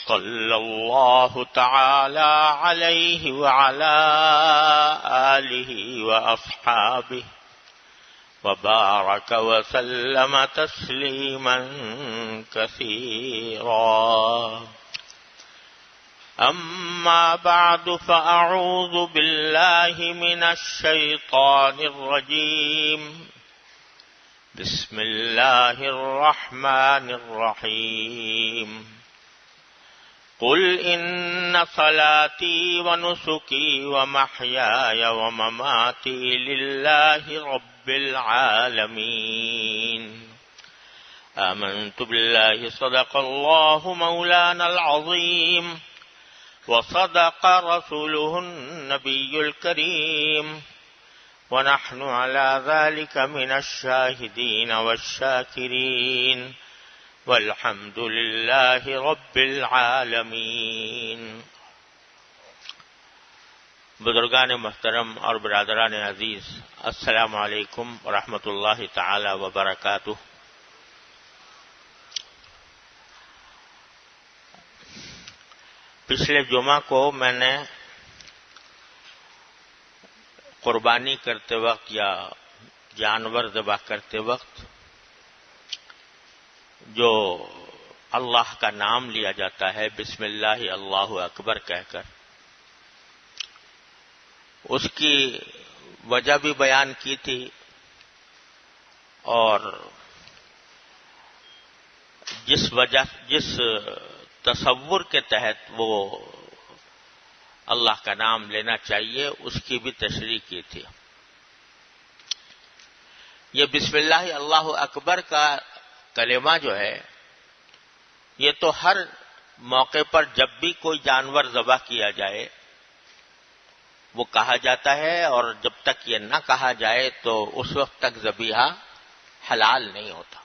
صلی اللہ تعالی علیہ وعلی آلہ واصحابہ وبارك وسلم تسليما كثيرا. أما بعد فأعوذ بالله من الشيطان الرجيم. بسم الله الرحمن الرحيم. قل إن صلاتي ونسكي ومحياي ومماتي لله رب العالمين. آمنت بالله صدق الله مولانا العظيم وصدق رسوله النبي الكريم ونحن على ذلك من الشاهدين والشاكرين والحمد لله رب العالمین. بزرگان محترم اور برادران عزیز، السلام علیکم ورحمۃ اللہ تعالی وبرکاتہ. پچھلے جمعہ کو میں نے قربانی کرتے وقت یا جانور ذبح کرتے وقت جو اللہ کا نام لیا جاتا ہے بسم اللہ اللہ اکبر کہہ کر، اس کی وجہ بھی بیان کی تھی اور جس تصور کے تحت وہ اللہ کا نام لینا چاہیے اس کی بھی تشریح کی تھی. یہ بسم اللہ اللہ اکبر کا کلمہ جو ہے یہ تو ہر موقع پر جب بھی کوئی جانور ذبح کیا جائے وہ کہا جاتا ہے، اور جب تک یہ نہ کہا جائے تو اس وقت تک ذبیحہ حلال نہیں ہوتا.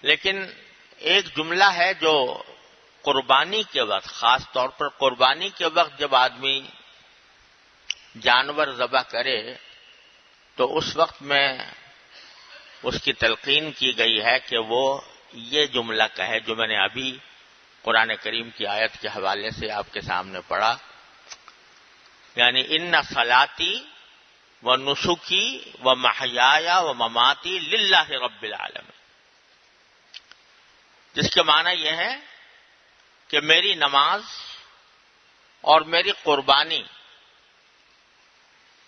لیکن ایک جملہ ہے جو قربانی کے وقت، خاص طور پر قربانی کے وقت جب آدمی جانور ذبح کرے تو اس وقت میں اس کی تلقین کی گئی ہے کہ وہ یہ جملہ کہے جو میں نے ابھی قرآن کریم کی آیت کے حوالے سے آپ کے سامنے پڑھا، یعنی ان صلاتی و نسکی و محیایا و مماتی للہ رب العالمین، جس کے معنی یہ ہے کہ میری نماز اور میری قربانی،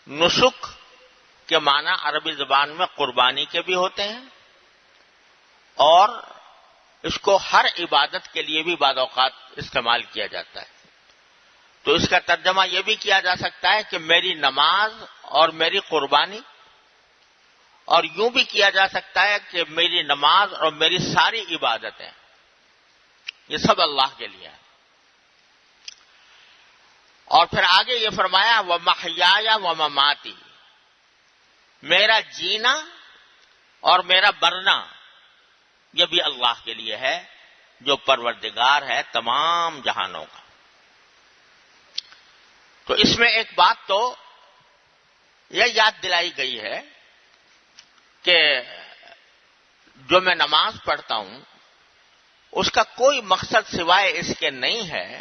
نسک کے معنی عربی زبان میں قربانی کے بھی ہوتے ہیں اور اس کو ہر عبادت کے لیے بھی بعض اوقات استعمال کیا جاتا ہے. تو اس کا ترجمہ یہ بھی کیا جا سکتا ہے کہ میری نماز اور میری قربانی، اور یوں بھی کیا جا سکتا ہے کہ میری نماز اور میری ساری عبادتیں یہ سب اللہ کے لیے ہیں. اور پھر آگے یہ فرمایا وَمَحْيَايَ وَمَمَاتِي، میرا جینا اور میرا مرنا یہ بھی اللہ کے لیے ہے جو پروردگار ہے تمام جہانوں کا. تو اس میں ایک بات تو یہ یاد دلائی گئی ہے کہ جو میں نماز پڑھتا ہوں اس کا کوئی مقصد سوائے اس کے نہیں ہے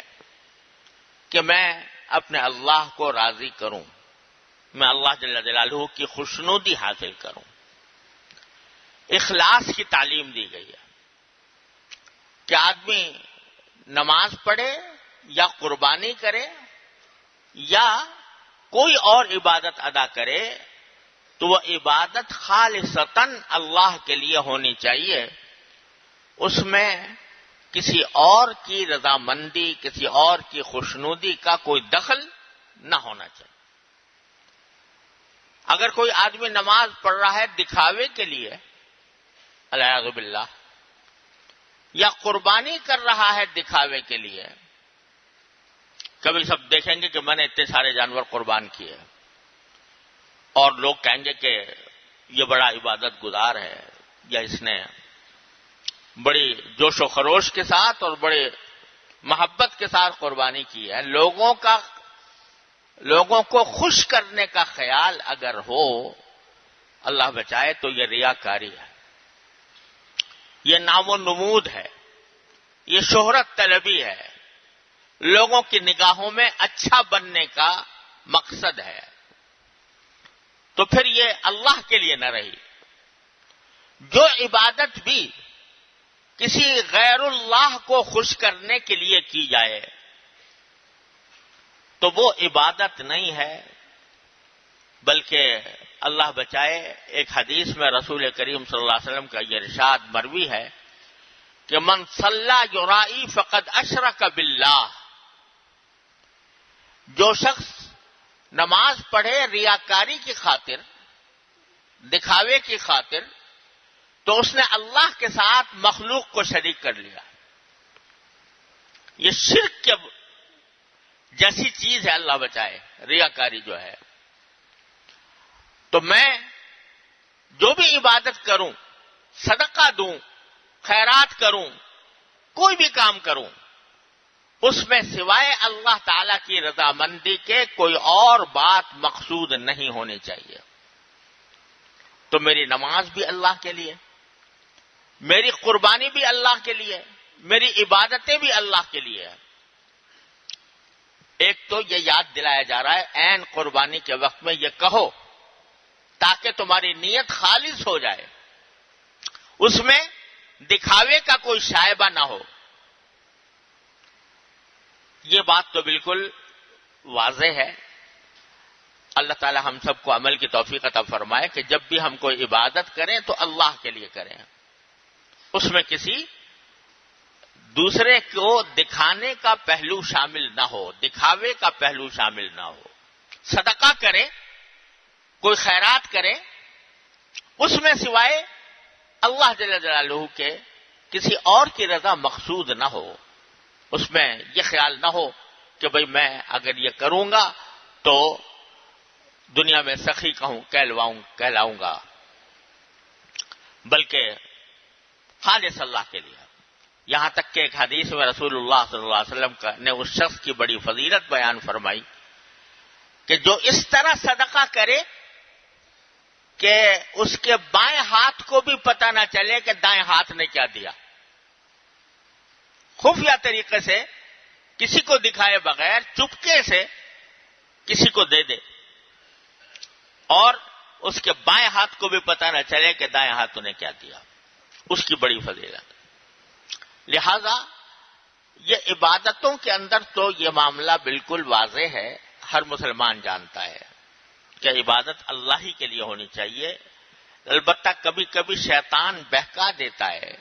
کہ میں اپنے اللہ کو راضی کروں، میں اللہ جل جلالہ کی خوشنودی حاصل کروں. اخلاص کی تعلیم دی گئی ہے کہ آدمی نماز پڑھے یا قربانی کرے یا کوئی اور عبادت ادا کرے تو وہ عبادت خالصتاً اللہ کے لیے ہونی چاہیے، اس میں کسی اور کی رضامندی، کسی اور کی خوشنودی کا کوئی دخل نہ ہونا چاہیے. اگر کوئی آدمی نماز پڑھ رہا ہے دکھاوے کے لیے العیاذ باللہ، یا قربانی کر رہا ہے دکھاوے کے لیے، کبھی سب دیکھیں گے کہ میں نے اتنے سارے جانور قربان کیے اور لوگ کہیں گے کہ یہ بڑا عبادت گزار ہے یا اس نے بڑی جوش و خروش کے ساتھ اور بڑے محبت کے ساتھ قربانی کی ہے. لوگوں کو خوش کرنے کا خیال اگر ہو، اللہ بچائے، تو یہ ریاکاری ہے، یہ نام و نمود ہے. یہ شہرت طلبی ہے، لوگوں کی نگاہوں میں اچھا بننے کا مقصد ہے، تو پھر یہ اللہ کے لیے نہ رہی۔ جو عبادت بھی کسی غیر اللہ کو خوش کرنے کے لیے کی جائے تو وہ عبادت نہیں ہے، بلکہ اللہ بچائے، ایک حدیث میں رسول کریم صلی اللہ علیہ وسلم کا یہ ارشاد مروی ہے کہ من صلی یرائی فقد اشرک باللہ، جو شخص نماز پڑھے ریاکاری کی خاطر، دکھاوے کی خاطر، تو اس نے اللہ کے ساتھ مخلوق کو شریک کر لیا۔ یہ شرک کے جیسی چیز ہے، اللہ بچائے، ریاکاری جو ہے۔ تو میں جو بھی عبادت کروں، صدقہ دوں، خیرات کروں، کوئی بھی کام کروں، اس میں سوائے اللہ تعالی کی رضامندی کے کوئی اور بات مقصود نہیں ہونی چاہیے۔ تو میری نماز بھی اللہ کے لیے، میری قربانی بھی اللہ کے لیے، میری عبادتیں بھی اللہ کے لیے۔ ایک تو یہ یاد دلایا جا رہا ہے عین قربانی کے وقت میں یہ کہو تاکہ تمہاری نیت خالص ہو جائے، اس میں دکھاوے کا کوئی شائبہ نہ ہو۔ یہ بات تو بالکل واضح ہے۔ اللہ تعالی ہم سب کو عمل کی توفیق عطا فرمائے کہ جب بھی ہم کوئی عبادت کریں تو اللہ کے لیے کریں، اس میں کسی دوسرے کو دکھانے کا پہلو شامل نہ ہو، دکھاوے کا پہلو شامل نہ ہو۔ صدقہ کریں، کوئی خیرات کریں، اس میں سوائے اللہ جل جلالہ کے کسی اور کی رضا مقصود نہ ہو، اس میں یہ خیال نہ ہو کہ بھئی میں اگر یہ کروں گا تو دنیا میں سخی کہلاؤں گا، بلکہ خالص اللہ کے لیے۔ یہاں تک کہ ایک حدیث میں رسول اللہ صلی اللہ علیہ وسلم نے اس شخص کی بڑی فضیلت بیان فرمائی کہ جو اس طرح صدقہ کرے کہ اس کے بائیں ہاتھ کو بھی پتہ نہ چلے کہ دائیں ہاتھ نے کیا دیا، خفیہ طریقے سے کسی کو دکھائے بغیر چپکے سے کسی کو دے دے، اور اس کے بائیں ہاتھ کو بھی پتہ نہ چلے کہ دائیں ہاتھ نے کیا دیا، اس کی بڑی فضیلت۔ لہذا یہ عبادتوں کے اندر تو یہ معاملہ بالکل واضح ہے، ہر مسلمان جانتا ہے کہ عبادت اللہ ہی کے لیے ہونی چاہیے۔ البتہ کبھی کبھی شیطان بہکا دیتا ہے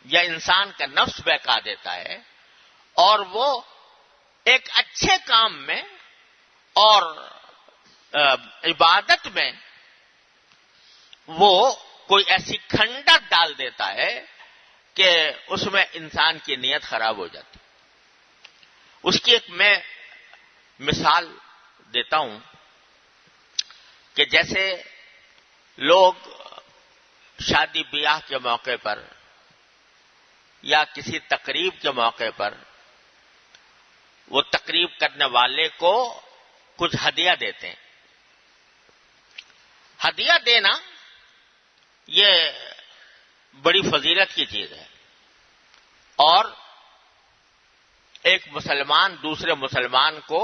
یا انسان کا نفس بہکا دیتا ہے، اور وہ ایک اچھے کام میں اور عبادت میں وہ کوئی ایسی کھنڈت ڈال دیتا ہے کہ اس میں انسان کی نیت خراب ہو جاتی۔ اس کی ایک میں مثال دیتا ہوں کہ جیسے لوگ شادی بیاہ کے موقع پر یا کسی تقریب کے موقع پر وہ تقریب کرنے والے کو کچھ ہدیہ دیتے ہیں۔ ہدیہ دینا یہ بڑی فضیلت کی چیز ہے، اور ایک مسلمان دوسرے مسلمان کو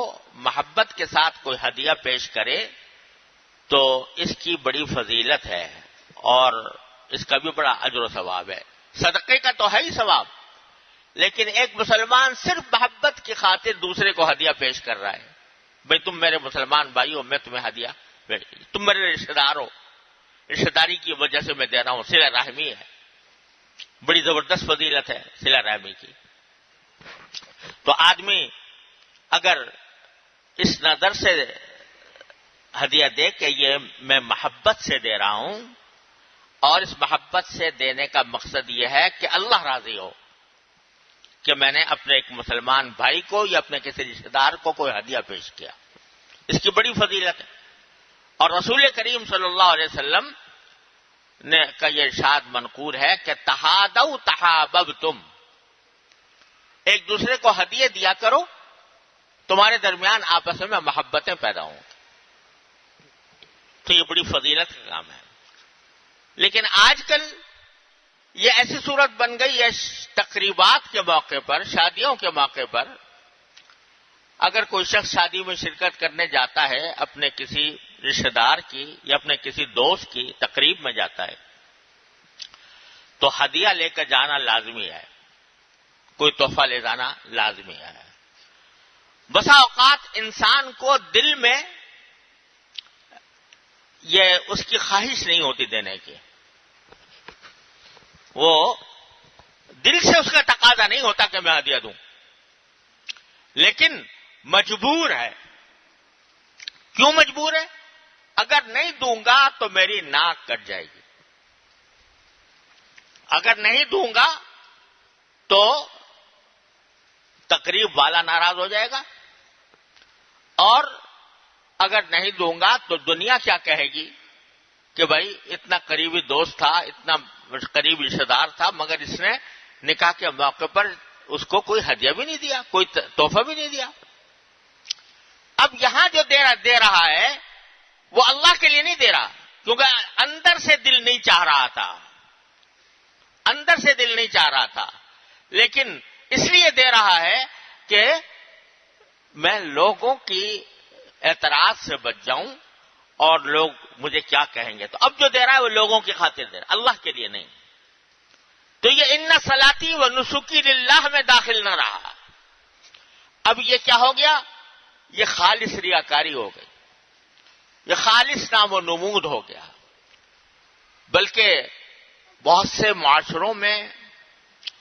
محبت کے ساتھ کوئی ہدیہ پیش کرے تو اس کی بڑی فضیلت ہے، اور اس کا بھی بڑا اجر و ثواب ہے۔ صدقے کا تو ہے ہی ثواب، لیکن ایک مسلمان صرف محبت کی خاطر دوسرے کو ہدیہ پیش کر رہا ہے، بھئی تم میرے مسلمان بھائی ہو، میں تمہیں ہدیہ، تم میرے رشتہ دار ہو، رشتہ داری کی وجہ سے میں دے رہا ہوں، صلہ رحمی ہے، بڑی زبردست فضیلت ہے صلہ رحمی کی۔ تو آدمی اگر اس نظر سے ہدیہ دے کہ یہ میں محبت سے دے رہا ہوں، اور اس محبت سے دینے کا مقصد یہ ہے کہ اللہ راضی ہو کہ میں نے اپنے ایک مسلمان بھائی کو یا اپنے کسی رشتہ دار کو کوئی ہدیہ پیش کیا، اس کی بڑی فضیلت ہے۔ اور رسول کریم صلی اللہ علیہ وسلم نے کا یہ ارشاد منقول ہے کہ تہادوا تحاببتم، ایک دوسرے کو ہدیے دیا کرو، تمہارے درمیان آپس میں محبتیں پیدا ہوں۔ تو یہ بڑی فضیلت کا کام ہے۔ لیکن آج کل یہ ایسی صورت بن گئی ہے تقریبات کے موقع پر، شادیوں کے موقع پر اگر کوئی شخص شادی میں شرکت کرنے جاتا ہے، اپنے کسی رشتہ دار کی یا اپنے کسی دوست کی تقریب میں جاتا ہے، تو ہدیہ لے کر جانا لازمی ہے، کوئی تحفہ لے جانا لازمی ہے۔ بسا اوقات انسان کو دل میں یہ اس کی خواہش نہیں ہوتی دینے کی، وہ دل سے اس کا تقاضا نہیں ہوتا کہ میں ہدیہ دوں، لیکن مجبور ہے۔ کیوں مجبور ہے؟ اگر نہیں دوں گا تو میری ناک کٹ جائے گی، اگر نہیں دوں گا تو تقریب والا ناراض ہو جائے گا، اور اگر نہیں دوں گا تو دنیا کیا کہے گی کہ بھائی اتنا قریبی دوست تھا، اتنا قریبی رشتہ دار تھا، مگر اس نے نکاح کے موقع پر اس کو کوئی ہدیہ بھی نہیں دیا، کوئی تحفہ بھی نہیں دیا۔ اب یہاں جو دے رہا ہے وہ اللہ کے لیے نہیں دے رہا، کیونکہ اندر سے دل نہیں چاہ رہا تھا، اندر سے دل نہیں چاہ رہا تھا، لیکن اس لیے دے رہا ہے کہ میں لوگوں کی اعتراض سے بچ جاؤں اور لوگ مجھے کیا کہیں گے۔ تو اب جو دے رہا ہے وہ لوگوں کی خاطر دے رہا ہے، اللہ کے لیے نہیں۔ تو یہ ان صلاتی و نسکی للہ میں داخل نہ رہا۔ اب یہ کیا ہو گیا؟ یہ خالص ریاکاری ہو گئی، یہ خالص نام و نمود ہو گیا۔ بلکہ بہت سے معاشروں میں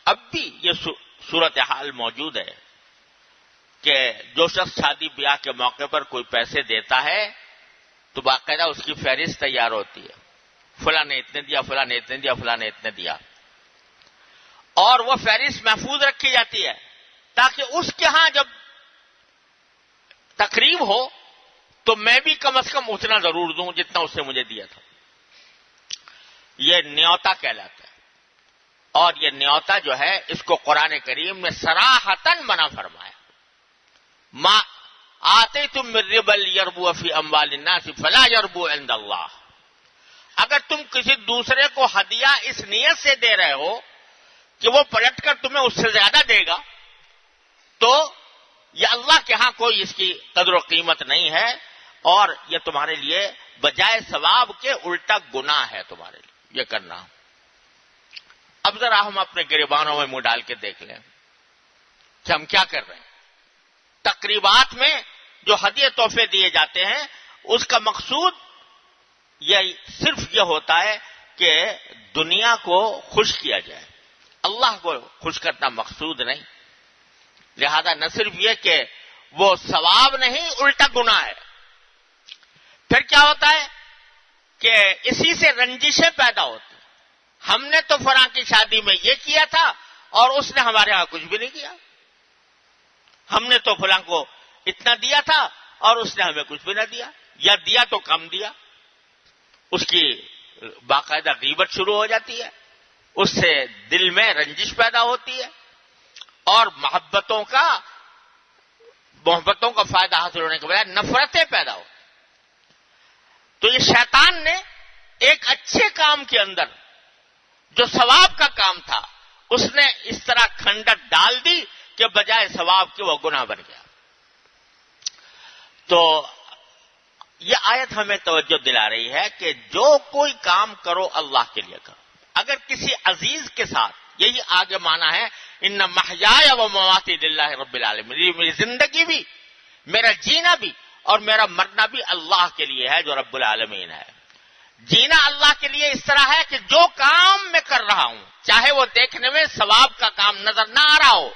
اب بھی یہ صورتحال موجود ہے کہ جو شخص شادی بیاہ کے موقع پر کوئی پیسے دیتا ہے تو باقاعدہ اس کی فہرست تیار ہوتی ہے، فلاں نے اتنے دیا، فلاں نے اتنے دیا، فلاں نے اتنے دیا، اور وہ فہرست محفوظ رکھی جاتی ہے تاکہ اس کے ہاں جب تقریب ہو تو میں بھی کم از کم اتنا ضرور دوں جتنا اس نے مجھے دیا تھا۔ یہ نیوتا کہلاتا ہے، اور یہ نیوتا جو ہے اس کو قرآن کریم نے صراحتاً منع فرمایا۔ ما آتیتم من ربا لیربو فی اموال الناس فلا یربو عند اللہ۔ اگر تم کسی دوسرے کو ہدیہ اس نیت سے دے رہے ہو کہ وہ پلٹ کر تمہیں اس سے زیادہ دے گا تو یہ اللہ کے ہاں کوئی اس کی قدر و قیمت نہیں ہے، اور یہ تمہارے لیے بجائے ثواب کے الٹا گناہ ہے تمہارے لیے یہ کرنا۔ اب ذرا ہم اپنے گریبانوں میں منہ ڈال کے دیکھ لیں کہ ہم کیا کر رہے ہیں۔ تقریبات میں جو ہدیے تحفے دیے جاتے ہیں اس کا مقصود یہ صرف یہ ہوتا ہے کہ دنیا کو خوش کیا جائے، اللہ کو خوش کرنا مقصود نہیں۔ لہذا نہ صرف یہ کہ وہ ثواب نہیں الٹا گناہ ہے۔ پھر کیا ہوتا ہے کہ اسی سے رنجشیں پیدا ہوتی ہیں۔ ہم نے تو فلاں کی شادی میں یہ کیا تھا اور اس نے ہمارے ہاں کچھ بھی نہیں کیا، ہم نے تو فلاں کو اتنا دیا تھا اور اس نے ہمیں کچھ بھی نہ دیا، یا دیا تو کم دیا۔ اس کی باقاعدہ غیبت شروع ہو جاتی ہے، اس سے دل میں رنجش پیدا ہوتی ہے، اور محبتوں کا فائدہ حاصل ہونے کے بجائے نفرتیں پیدا ہو۔ تو یہ شیطان نے ایک اچھے کام کے اندر جو ثواب کا کام تھا اس نے اس طرح کھنڈت ڈال دی کہ بجائے ثواب کے وہ گناہ بن گیا۔ تو یہ آیت ہمیں توجہ دلا رہی ہے کہ جو کوئی کام کرو اللہ کے لیے کرو۔ اگر کسی عزیز کے ساتھ، یہی آگے مانا ہے ان محیای و مماتی للہ رب العالمین، میری زندگی بھی، میرا جینا بھی اور میرا مرنا بھی اللہ کے لیے ہے جو رب العالمین ہے۔ جینا اللہ کے لیے اس طرح ہے کہ جو کام میں کر رہا ہوں چاہے وہ دیکھنے میں ثواب کا کام نظر نہ آ رہا ہو،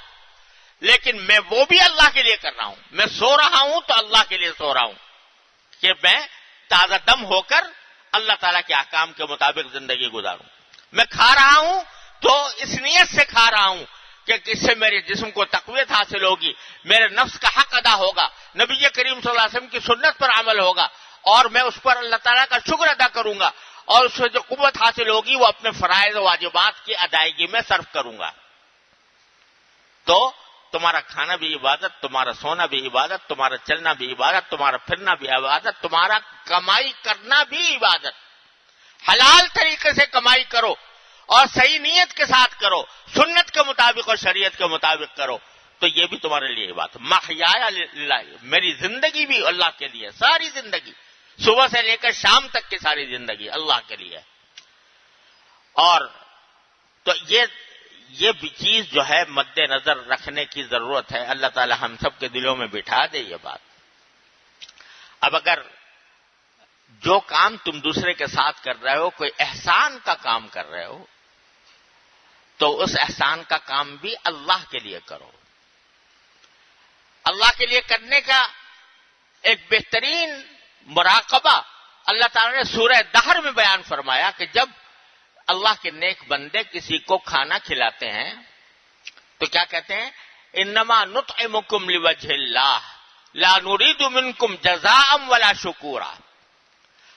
لیکن میں وہ بھی اللہ کے لیے کر رہا ہوں۔ میں سو رہا ہوں تو اللہ کے لیے سو رہا ہوں کہ میں تازہ دم ہو کر اللہ تعالیٰ کے احکام کے مطابق زندگی گزاروں۔ میں کھا رہا ہوں تو اس نیت سے کھا رہا ہوں کہ اس سے میرے جسم کو تقویت حاصل ہوگی، میرے نفس کا حق ادا ہوگا، نبی کریم صلی اللہ علیہ وسلم کی سنت پر عمل ہوگا، اور میں اس پر اللہ تعالیٰ کا شکر ادا کروں گا، اور اس سے جو قوت حاصل ہوگی وہ اپنے فرائض و واجبات کی ادائیگی میں صرف کروں گا۔ تو تمہارا کھانا بھی عبادت، تمہارا سونا بھی عبادت، تمہارا چلنا بھی عبادت، تمہارا پھرنا بھی عبادت، تمہارا کمائی کرنا بھی عبادت۔ حلال طریقے سے کمائی کرو اور صحیح نیت کے ساتھ کرو، سنت کے مطابق اور شریعت کے مطابق کرو، تو یہ بھی تمہارے لیے بات ہے۔ محیایا للہ، میری زندگی بھی اللہ کے لیے، ساری زندگی صبح سے لے کر شام تک کی ساری زندگی اللہ کے لیے۔ اور تو یہ بھی چیز جو ہے مد نظر رکھنے کی ضرورت ہے۔ اللہ تعالی ہم سب کے دلوں میں بٹھا دے یہ بات۔ اب اگر جو کام تم دوسرے کے ساتھ کر رہے ہو، کوئی احسان کا کام کر رہے ہو، تو اس احسان کا کام بھی اللہ کے لیے کرو۔ اللہ کے لیے کرنے کا ایک بہترین مراقبہ اللہ تعالی نے سورہ دہر میں بیان فرمایا کہ جب اللہ کے نیک بندے کسی کو کھانا کھلاتے ہیں تو کیا کہتے ہیں؟ انما نطعمکم لوجہ اللہ لا نريد منکم جزاء ولا شکورا۔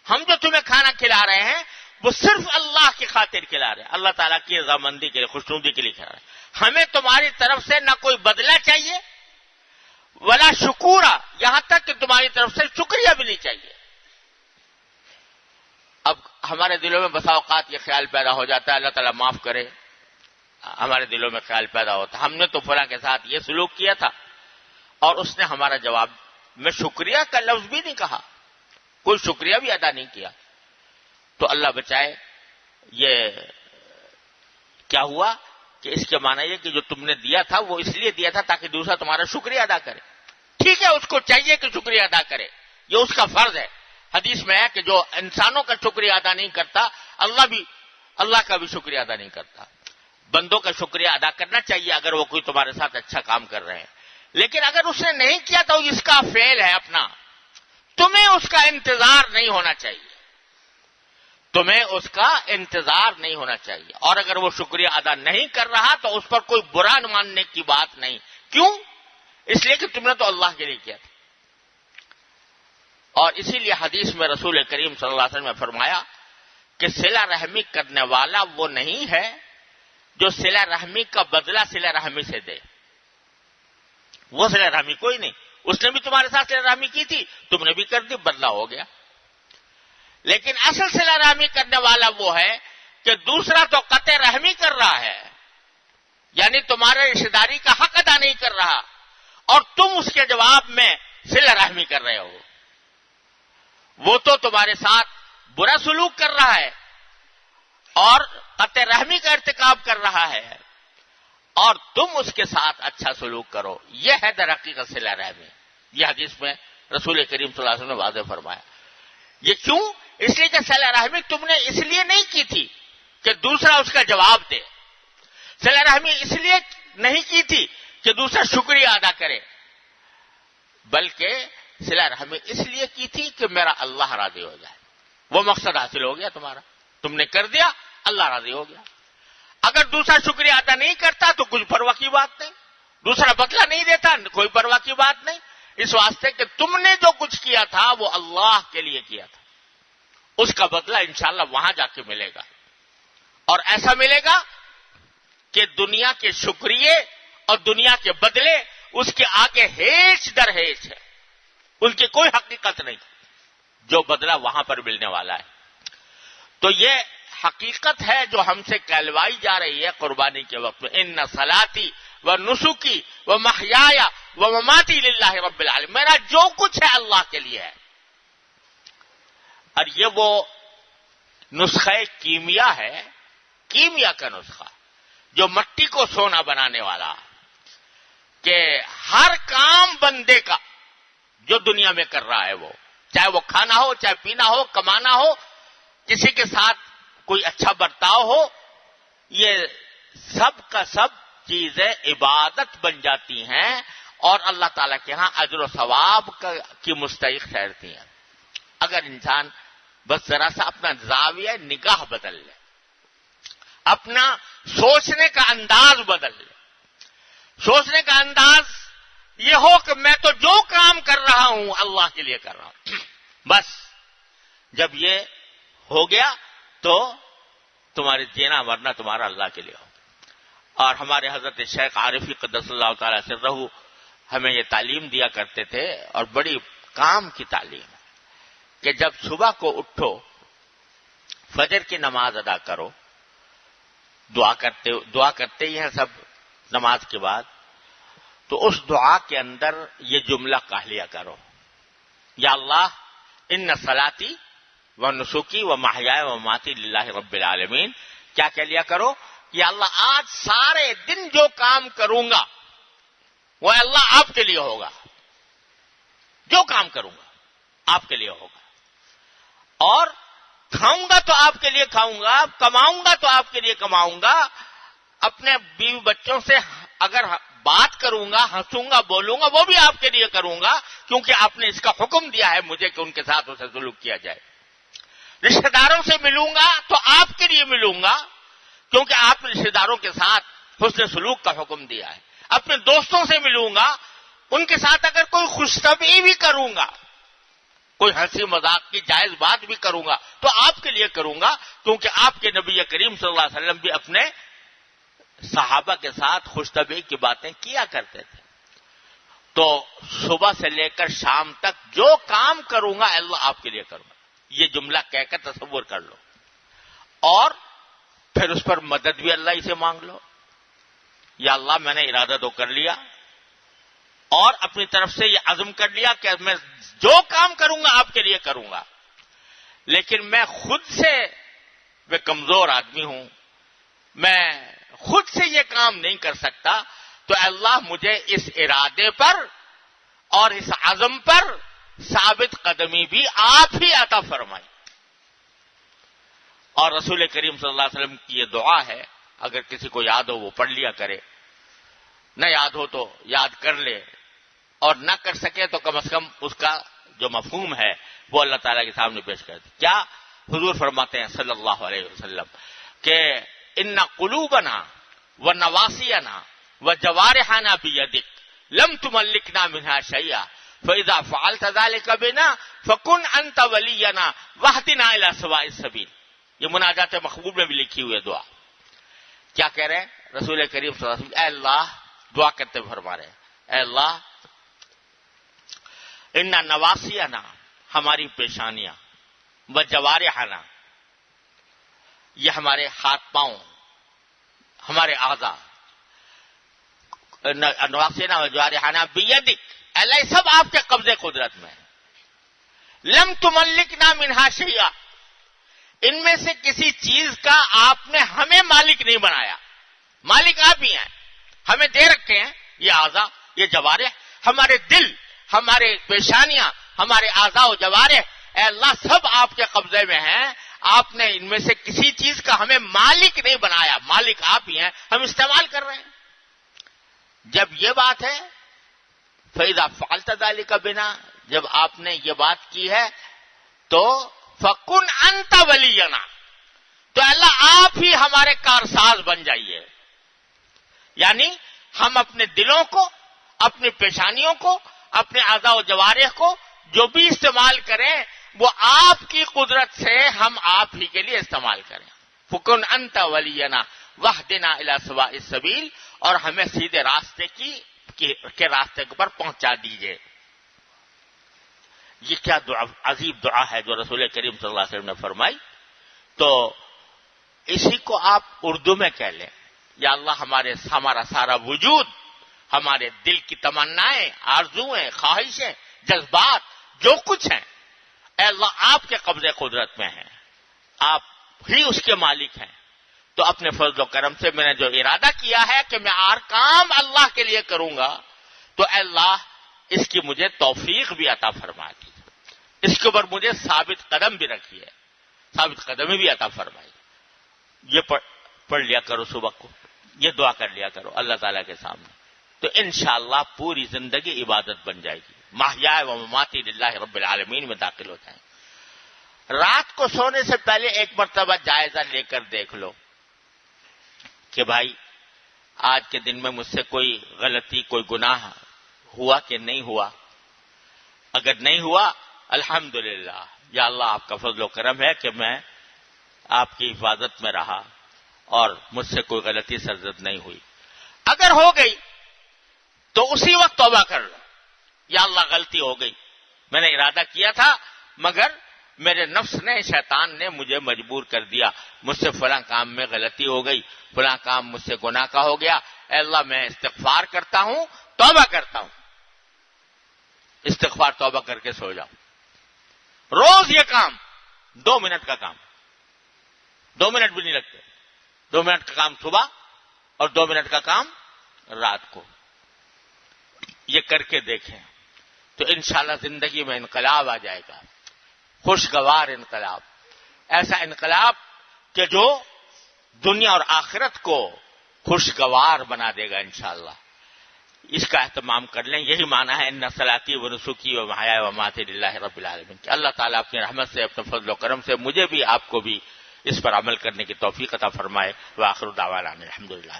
ہم جو تمہیں کھانا کھلا رہے ہیں وہ صرف اللہ کی خاطر کھلا رہے ہیں، اللہ تعالیٰ کی رضامندی کے لیے، خوشنودی کے لیے کھلا رہے ہیں۔ ہمیں تمہاری طرف سے نہ کوئی بدلہ چاہیے ولا شکورا، یہاں تک کہ تمہاری طرف سے شکریہ بھی نہیں چاہیے۔ اب ہمارے دلوں میں بسا اوقات یہ خیال پیدا ہو جاتا ہے، اللہ تعالیٰ معاف کرے، ہمارے دلوں میں خیال پیدا ہوتا ہے ہم نے تو فلاں کے ساتھ یہ سلوک کیا تھا اور اس نے ہمارا جواب میں شکریہ کا لفظ بھی نہیں کہا، کوئی شکریہ بھی ادا نہیں کیا، تو اللہ بچائے یہ کیا ہوا کہ اس کے معنی یہ کہ جو تم نے دیا تھا وہ اس لیے دیا تھا تاکہ دوسرا تمہارا شکریہ ادا کرے۔ ٹھیک ہے، اس کو چاہیے کہ شکریہ ادا کرے، یہ اس کا فرض ہے۔ حدیث میں ہے کہ جو انسانوں کا شکریہ ادا نہیں کرتا اللہ کا بھی شکریہ ادا نہیں کرتا۔ بندوں کا شکریہ ادا کرنا چاہیے اگر وہ کوئی تمہارے ساتھ اچھا کام کر رہے ہیں، لیکن اگر اس نے نہیں کیا تو اس کا فعل ہے اپنا، تمہیں اس کا انتظار نہیں ہونا چاہیے، تمہیں اس کا انتظار نہیں ہونا چاہیے۔ اور اگر وہ شکریہ ادا نہیں کر رہا تو اس پر کوئی برا ماننے کی بات نہیں۔ کیوں؟ اس لیے کہ تم نے تو اللہ کے لیے کیا تھا۔ اور اسی لیے حدیث میں رسول کریم صلی اللہ علیہ وسلم نے فرمایا کہ صلہ رحمی کرنے والا وہ نہیں ہے جو صلہ رحمی کا بدلہ صلہ رحمی سے دے، وہ صلہ رحمی کوئی نہیں۔ اس نے بھی تمہارے ساتھ صلہ رحمی کی تھی، تم نے بھی کر دی، بدلہ ہو گیا۔ لیکن اصل صلہ رحمی کرنے والا وہ ہے کہ دوسرا تو قطع رحمی کر رہا ہے، یعنی تمہارے رشتہ داری کا حق ادا نہیں کر رہا اور تم اس کے جواب میں صلہ رحمی کر رہے ہو۔ وہ تو تمہارے ساتھ برا سلوک کر رہا ہے اور قطع رحمی کا ارتکاب کر رہا ہے، اور تم اس کے ساتھ اچھا سلوک کرو، یہ ہے در حقیقت صلہ رحمی۔ یہ حدیث میں رسول کریم صلی اللہ علیہ وسلم نے واضح فرمایا۔ یہ کیوں؟ اس لیے کہ صلہ رحمی تم نے اس لیے نہیں کی تھی کہ دوسرا اس کا جواب دے، صلہ رحمی اس لیے نہیں کی تھی کہ دوسرا شکریہ ادا کرے، بلکہ صلہ رحمی اس لیے کی تھی کہ میرا اللہ راضی ہو جائے۔ وہ مقصد حاصل ہو گیا تمہارا، تم نے کر دیا، اللہ راضی ہو گیا۔ اگر دوسرا شکریہ ادا نہیں کرتا تو کچھ پرواہ کی بات نہیں، دوسرا بدلہ نہیں دیتا کوئی پرواہ کی بات نہیں، اس واسطے کہ تم نے جو کچھ کیا تھا وہ اللہ کے لیے کیا تھا، اس کا بدلہ انشاءاللہ وہاں جا کے ملے گا، اور ایسا ملے گا کہ دنیا کے شکریہ اور دنیا کے بدلے اس کے آگے ہیچ در ہیچ ہے، ان کی کوئی حقیقت نہیں، جو بدلہ وہاں پر ملنے والا ہے۔ تو یہ حقیقت ہے جو ہم سے کہلوائی جا رہی ہے قربانی کے وقت میں، ان صلاتی و نسکی و محیایا و مماتی للہ رب العالمین، میرا جو کچھ ہے اللہ کے لیے ہے۔ اور یہ وہ نسخہ کیمیا ہے، کیمیا کا نسخہ جو مٹی کو سونا بنانے والا، کہ ہر کام بندے کا جو دنیا میں کر رہا ہے، وہ چاہے وہ کھانا ہو، چاہے پینا ہو، کمانا ہو، کسی کے ساتھ کوئی اچھا برتاؤ ہو، یہ سب کا سب چیزیں عبادت بن جاتی ہیں اور اللہ تعالیٰ کے ہاں اجر و ثواب کی مستحق ٹھہرتی ہیں، اگر انسان بس ذرا سا اپنا زاویہ نگاہ بدل لے، اپنا سوچنے کا انداز بدل لے۔ سوچنے کا انداز یہ ہو کہ میں تو جو کام کر رہا ہوں اللہ کے لیے کر رہا ہوں، بس جب یہ ہو گیا تو تمہاری جینا مرنا تمہارا اللہ کے لیے ہو۔ اور ہمارے حضرت شیخ عارفی قدس اللہ تعالی سرہ ہمیں یہ تعلیم دیا کرتے تھے، اور بڑی کام کی تعلیم ہے، کہ جب صبح کو اٹھو، فجر کی نماز ادا کرو، دعا کرتے ہی ہیں سب نماز کے بعد، تو اس دعا کے اندر یہ جملہ کہہ لیا کرو، یا اللہ ان صلاتی و نسکی و محیای و مماتی للہ رب العالمین. کیا کہہ لیا کرو کہ اللہ آج سارے دن جو کام کروں گا وہ اللہ آپ کے لیے ہوگا، جو کام کروں گا آپ کے لیے ہوگا، اور کھاؤں گا تو آپ کے لیے کھاؤں گا، کماؤں گا تو آپ کے لیے کماؤں گا، اپنے بیوی بچوں سے اگر بات کروں گا، ہنسوں گا، بولوں گا، وہ بھی آپ کے لیے کروں گا، کیونکہ آپ نے اس کا حکم دیا ہے مجھے کہ ان کے ساتھ اسے سلوک کیا جائے. رشتہ داروں سے ملوں گا تو آپ کے لیے ملوں گا، کیونکہ آپ نے رشتہ داروں کے ساتھ حسن سلوک کا حکم دیا ہے. اپنے دوستوں سے ملوں گا، ان کے ساتھ اگر کوئی خوش طبعی بھی کروں گا، کوئی ہنسی مذاق کی جائز بات بھی کروں گا تو آپ کے لیے کروں گا، کیونکہ آپ کے نبی کریم صلی اللہ علیہ وسلم بھی اپنے صحابہ کے ساتھ خوش طبعی کی باتیں کیا کرتے تھے. تو صبح سے لے کر شام تک جو کام کروں گا اللہ آپ کے لیے کروں گا، یہ جملہ کہہ کر تصور کر لو، اور پھر اس پر مدد بھی اللہ ہی سے مانگ لو. یا اللہ میں نے ارادہ تو کر لیا اور اپنی طرف سے یہ عزم کر لیا کہ میں جو کام کروں گا آپ کے لیے کروں گا، لیکن میں خود سے میں کمزور آدمی ہوں، میں خود سے یہ کام نہیں کر سکتا، تو اللہ مجھے اس ارادے پر اور اس عزم پر ثابت قدمی بھی آپ ہی عطا فرمائیں. اور رسول کریم صلی اللہ علیہ وسلم کی یہ دعا ہے، اگر کسی کو یاد ہو وہ پڑھ لیا کرے، نہ یاد ہو تو یاد کر لے، اور نہ کر سکے تو کم از کم اس کا جو مفہوم ہے وہ اللہ تعالیٰ کے سامنے پیش کر دے. کیا حضور فرماتے ہیں صلی اللہ علیہ وسلم کہ ان قلوبنا و نواسینا و جوارحنا بیدک لم تملکنا منها شیئا فاذا فعلت ذلك بنا فكن انت ولينا واهدنا الى سواء السبيل. یہ مناجات محبوب میں بھی لکھی ہوئی دعا. کیا کہہ رہے ہیں رسول کریم صلی اللہ علیہ وسلم؟ اے اللہ، دعا کرتے فرما رہے ہیں، اے اللہ ان نواسینا، ہماری پیشانیاں، و جوارحنا، یہ ہمارے ہاتھ پاؤں، ہمارے اعضاء، نواسینا و جوارحنا بیدک، اللہ سب آپ کے قبضے قدرت میں ہے. لم تملکنا منها شیئا، ان میں سے کسی چیز کا آپ نے ہمیں مالک نہیں بنایا، مالک آپ ہی ہیں، ہمیں دے رکھے ہیں یہ اعضاء، یہ جوارح، ہمارے دل، ہمارے پیشانیاں، ہمارے اعضاء و جوارح، اے اللہ سب آپ کے قبضے میں ہیں، آپ نے ان میں سے کسی چیز کا ہمیں مالک نہیں بنایا، مالک آپ ہی ہیں، ہم استعمال کر رہے ہیں. جب یہ بات ہے فَإِذَا فَعَلْتَ ذَلِكَ بِنَا، جب آپ نے یہ بات کی ہے تو فَكُنْ أَنْتَ وَلِيَّنَا، تو اللہ آپ ہی ہمارے کارساز بن جائیے. یعنی ہم اپنے دلوں کو، اپنی پیشانیوں کو، اپنے اعضاء و جوارح کو جو بھی استعمال کریں وہ آپ کی قدرت سے ہم آپ ہی کے لیے استعمال کریں. فَكُنْ أَنْتَ وَلِيَّنَا وَاهْدِنَا إِلَى سَوَاءِ السَّبِيلِ، اور ہمیں سیدھے راستے کے راستے پر پہنچا دیجئے. یہ کیا دعا، عجیب دعا ہے جو رسول کریم صلی اللہ علیہ وسلم نے فرمائی. تو اسی کو آپ اردو میں کہہ لیں، یا اللہ ہمارا سارا وجود، ہمارے دل کی تمنائیں، آرزوئیں، خواہشیں، جذبات، جو کچھ ہیں، اے اللہ آپ کے قبضے قدرت میں ہیں، آپ ہی اس کے مالک ہیں. تو اپنے فضل و کرم سے میں نے جو ارادہ کیا ہے کہ میں ہر کام اللہ کے لیے کروں گا، تو اے اللہ اس کی مجھے توفیق بھی عطا فرما دیجیے، اس کے اوپر مجھے ثابت قدم بھی رکھیے، ثابت قدمی بھی عطا فرمائیے. یہ پڑھ لیا کرو صبح کو، یہ دعا کر لیا کرو اللہ تعالیٰ کے سامنے، تو انشاءاللہ پوری زندگی عبادت بن جائے گی. محیای و مماتی للہ رب العالمین میں داخل ہو جائیں. رات کو سونے سے پہلے ایک مرتبہ جائزہ لے کر دیکھ لو کہ بھائی آج کے دن میں مجھ سے کوئی غلطی، کوئی گناہ ہوا کہ نہیں ہوا. اگر نہیں ہوا الحمدللہ، یا اللہ آپ کا فضل و کرم ہے کہ میں آپ کی حفاظت میں رہا اور مجھ سے کوئی غلطی سرزد نہیں ہوئی. اگر ہو گئی تو اسی وقت توبہ کر لو، یا اللہ غلطی ہو گئی، میں نے ارادہ کیا تھا مگر میرے نفس نے، شیطان نے مجھے مجبور کر دیا، مجھ سے فلاں کام میں غلطی ہو گئی، فلاں کام مجھ سے گناہ کا ہو گیا، اے اللہ میں استغفار کرتا ہوں، توبہ کرتا ہوں۔ استغفار توبہ کر کے سو جاؤ۔ روز یہ کام، 2 منٹ کا کام، 2 منٹ بھی نہیں لگتے، 2 منٹ کا کام صبح اور 2 منٹ کا کام رات کو، یہ کر کے دیکھیں تو انشاءاللہ زندگی میں انقلاب آ جائے گا، خوشگوار انقلاب، ایسا انقلاب کہ جو دنیا اور آخرت کو خوشگوار بنا دے گا انشاءاللہ۔ اس کا اہتمام کر لیں، یہی معنی ہے ان صلاتی و نسکی و محیائی و مماتی للہ رب العالمین، کہ اللہ تعالیٰ اپنی رحمت سے، اپنے فضل و کرم سے مجھے بھی آپ کو بھی اس پر عمل کرنے کی توفیق عطا فرمائے۔ وآخر دعوانا الحمدللہ۔